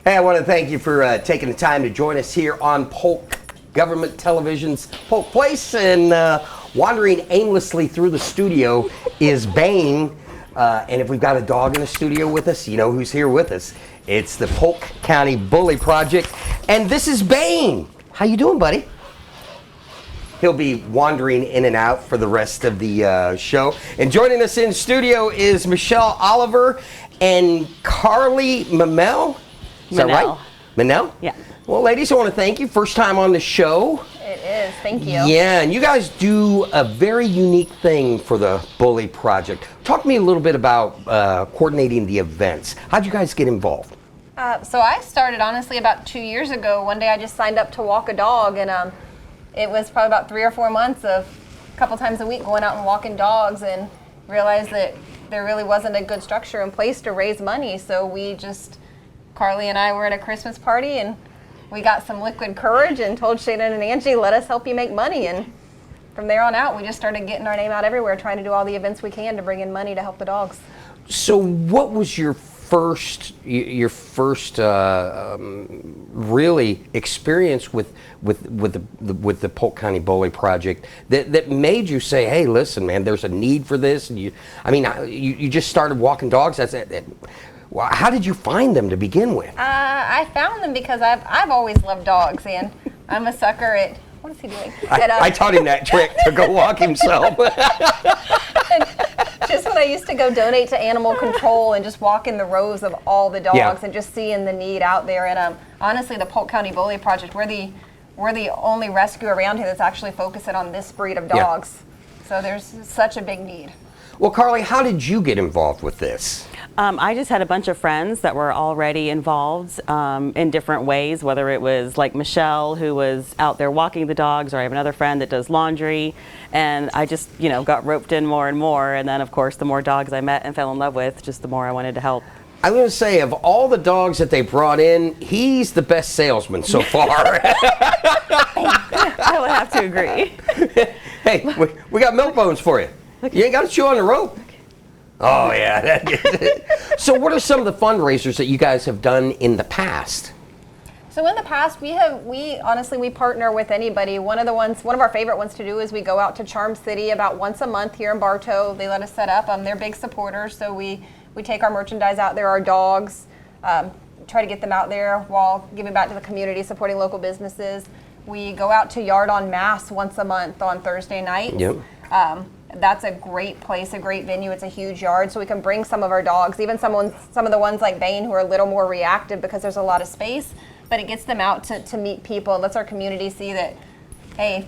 Hey, I want to thank you for taking the time to join us here on Polk Government Television's Polk Place. And wandering aimlessly through the studio is Bane. And if we've got a dog in the studio with us, you know who's here with us. It's the Polk County Bully Project. And this is Bane. How you doing, buddy? He'll be wandering in and out for the rest of the show. And joining us in studio is Michelle Oliver and Carly Mamel. Is that right? Manel? Yeah. Well, ladies, I want to thank you. First time on the show. It is. Thank you. Yeah, and you guys do a very unique thing for the Bully Project. Talk to me a little bit about coordinating the events. How'd you guys get involved? So I started, honestly, about 2 years ago. One day I just signed up to walk a dog, and it was probably about 3 or 4 months of a couple times a week going out and walking dogs, and realized that there really wasn't a good structure in place to raise money. So Carly and I were at a Christmas party, and we got some liquid courage and told Shannon and Angie, let us help you make money. And from there on out, we just started getting our name out everywhere, trying to do all the events we can to bring in money to help the dogs. So what was your first really experience with the Polk County Bully Project that made you say, hey, listen, man, there's a need for this? And you just started walking dogs. That's it. How did you find them to begin with? I found them because I've always loved dogs, and I'm a sucker at, what is he doing? I taught him that trick to go walk himself. Just when I used to go donate to animal control and just walk in the rows of all the dogs and just seeing the need out there. And honestly, the Polk County Bully Project, we're the only rescue around here that's actually focusing on this breed of dogs. So there's such a big need. Well, Carly, how did you get involved with this? I just had a bunch of friends that were already involved in different ways, whether it was like Michelle, who was out there walking the dogs, or I have another friend that does laundry, and I just, got roped in more and more, and then of course the more dogs I met and fell in love with, just the more I wanted to help. I'm going to say, of all the dogs that they brought in, he's the best salesman so far. I would have to agree. Hey, we got milk bones for you. You ain't got to chew on the rope. Oh, yeah. So what are some of the fundraisers that you guys have done in the past? So in the past, we honestly partner with anybody. One of our favorite ones to do is we go out to Charm City about once a month here in Bartow. They let us set up. They're big supporters, so we take our merchandise out there, our dogs, try to get them out there while giving back to the community, supporting local businesses. We go out to Yard on Mass once a month on Thursday nights. Yep. That's a great place, a great venue. It's a huge yard, so we can bring some of our dogs, even some of the ones like Bane who are a little more reactive because there's a lot of space, but it gets them out to meet people. It lets our community see that, hey,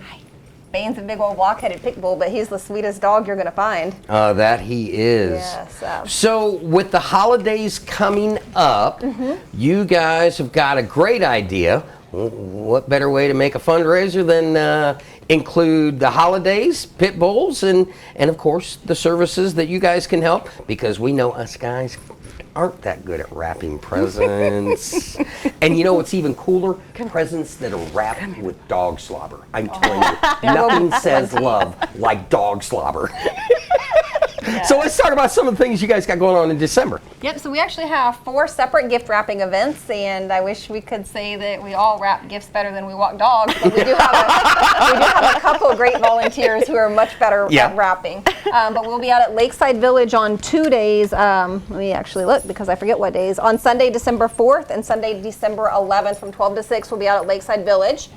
Bane's a big old block-headed pit bull, but he's the sweetest dog you're going to find. That he is. Yes. So with the holidays coming up, you guys have got a great idea. What better way to make a fundraiser than include the holidays, pit bulls, and of course the services that you guys can help, because we know us guys aren't that good at wrapping presents. And you know what's even cooler? Presents that are wrapped with dog slobber. I'm telling you, nothing says love like dog slobber. So let's talk about some of the things you guys got going on in December. Yep, so we actually have 4 separate gift wrapping events, and I wish we could say that we all wrap gifts better than we walk dogs, but we do have a couple of great volunteers who are much better at wrapping. But we'll be out at Lakeside Village on 2 days. Let me actually look because I forget what days. On Sunday, December 4th and Sunday, December 11th from 12 to 6, we'll be out at Lakeside Village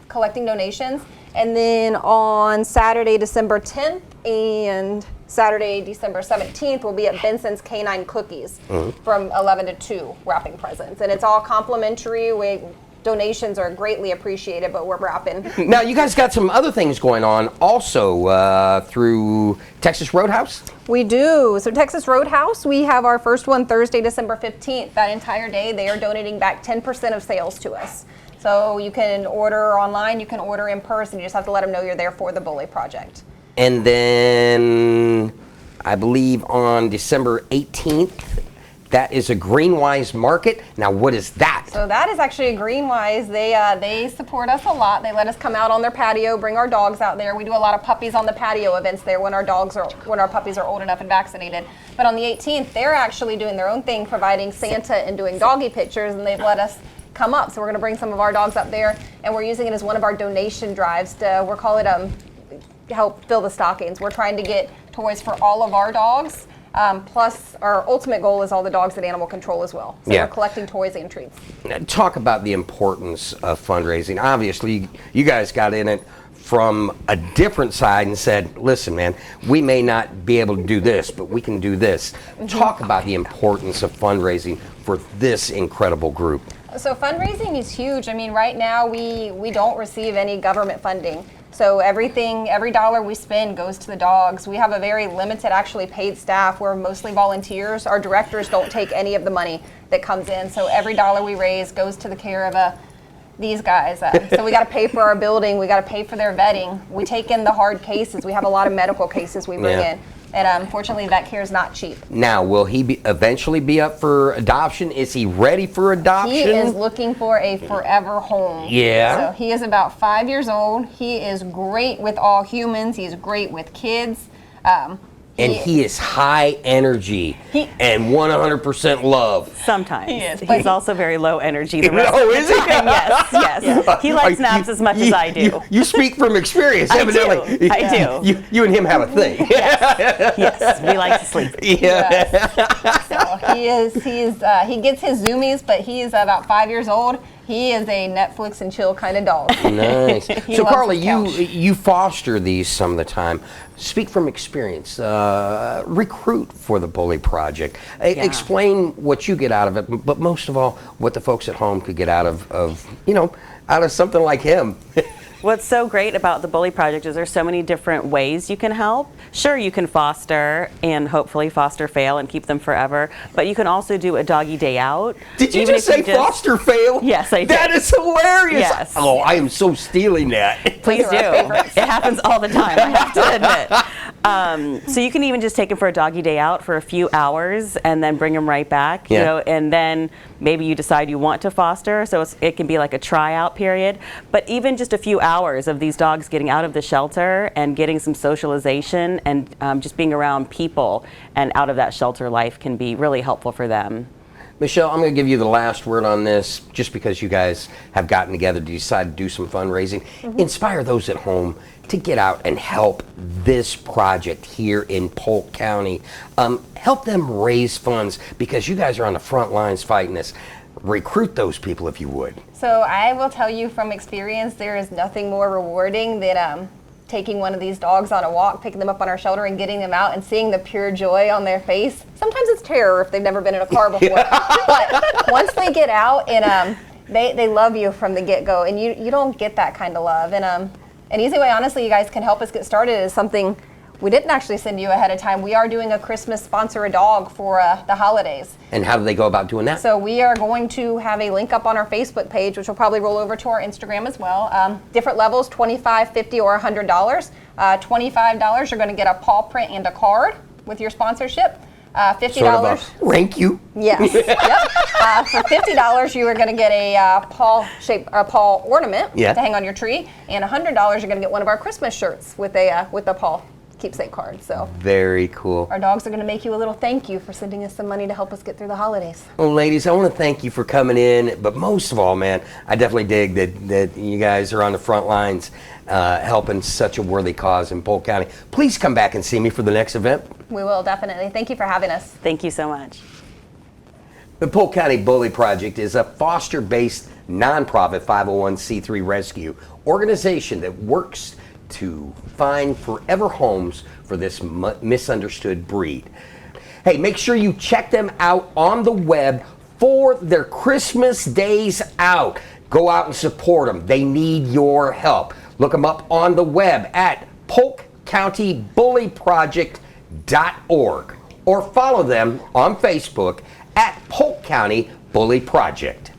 collecting donations. And then on Saturday, December 10th and Saturday, December 17th, we'll be at Benson's Canine Cookies from 11 to 2 wrapping presents. And it's all complimentary. Donations are greatly appreciated, but we're wrapping. Now, you guys got some other things going on also through Texas Roadhouse? We do. So Texas Roadhouse, we have our first one Thursday, December 15th. That entire day, they are donating back 10% of sales to us. So you can order online, you can order in person. You just have to let them know you're there for the Bully Project. And then I believe on December 18th, that is a Greenwise market. Now, what is that? So that is actually a Greenwise. They support us a lot. They let us come out on their patio, bring our dogs out there. We do a lot of puppies on the patio events there when our puppies are old enough and vaccinated. But on the 18th, they're actually doing their own thing, providing Santa and doing doggy pictures, and they've let us come up. So we're going to bring some of our dogs up there, and we're using it as one of our donation drives to, we'll call it help fill the stockings. We're trying to get toys for all of our dogs. Plus, our ultimate goal is all the dogs at Animal Control as well. So we're collecting toys and treats. Now, talk about the importance of fundraising. Obviously, you guys got in it from a different side and said, listen, man, we may not be able to do this, but we can do this. Talk about the importance of fundraising for this incredible group. So fundraising is huge. I mean, right now we don't receive any government funding. So every dollar we spend goes to the dogs. We have a very limited, actually paid staff. We're mostly volunteers. Our directors don't take any of the money that comes in. So every dollar we raise goes to the care of these guys. So we got to pay for our building. We got to pay for their vetting. We take in the hard cases. We have a lot of medical cases we bring in. And unfortunately, vet care is not cheap. Now, will he eventually be up for adoption? Is he ready for adoption? He is looking for a forever home. Yeah. So he is about 5 years old. He is great with all humans. He's great with kids. And he is high energy and 100% love. Sometimes. He is. He's also very low energy the rest Oh, of the is he? time. Yes. He likes naps as much as I do. You speak from experience, evidently. I do. You and him have a thing. Yes, we like to sleep. So he gets his zoomies, but he is about 5 years old. He is a Netflix and chill kind of dog. Nice. So Carla, you foster these some of the time. Speak from experience. Recruit for the Bully Project. Explain what you get out of it, but most of all, what the folks at home could get out of something like him. What's so great about the Bully Project is there's so many different ways you can help. Sure, you can foster and hopefully foster fail and keep them forever, but you can also do a doggy day out. Did you just say foster fail? Yes, I did. That is hilarious. Yes. Oh, I am so stealing that. Please do. It happens all the time, I have to admit. So you can even just take them for a doggy day out for a few hours and then bring them right back, you know, and then maybe you decide you want to foster, so it can be like a tryout period. But even just a few hours of these dogs getting out of the shelter and getting some socialization and just being around people and out of that shelter life can be really helpful for them. Michelle, I'm going to give you the last word on this just because you guys have gotten together to decide to do some fundraising. Inspire those at home to get out and help this project here in Polk County. Help them raise funds because you guys are on the front lines fighting this. Recruit those people if you would. So I will tell you from experience, there is nothing more rewarding than taking one of these dogs on a walk, picking them up on our shoulder and getting them out and seeing the pure joy on their face. Sometimes it's terror if they've never been in a car before. But once they get out and they love you from the get-go, and you don't get that kind of love. And an easy way, honestly, you guys can help us get started is something we didn't actually send you ahead of time. We are doing a Christmas Sponsor a Dog for the holidays. And how do they go about doing that? So we are going to have a link up on our Facebook page, which will probably roll over to our Instagram as well. Different levels, $25, $50, or $100. $25, you're going to get a paw print and a card with your sponsorship. $50. Sort of a rank you. Yes. Yep. For $50, you are going to get a paw ornament to hang on your tree, and $100, you're going to get one of our Christmas shirts with a paw keepsake card. So very cool. Our dogs are going to make you a little thank you for sending us some money to help us get through the holidays. Well, ladies, I want to thank you for coming in, but most of all, man, I definitely dig that you guys are on the front lines helping such a worthy cause in Polk County. Please come back and see me for the next event. We will, definitely. Thank you for having us. Thank you so much. The Polk County Bully Project is a foster-based nonprofit 501c3 rescue organization that works to find forever homes for this misunderstood breed. Hey, make sure you check them out on the web for their Christmas days out. Go out and support them. They need your help. Look them up on the web at polkcountybullyproject.org or follow them on Facebook at Polk County Bully Project.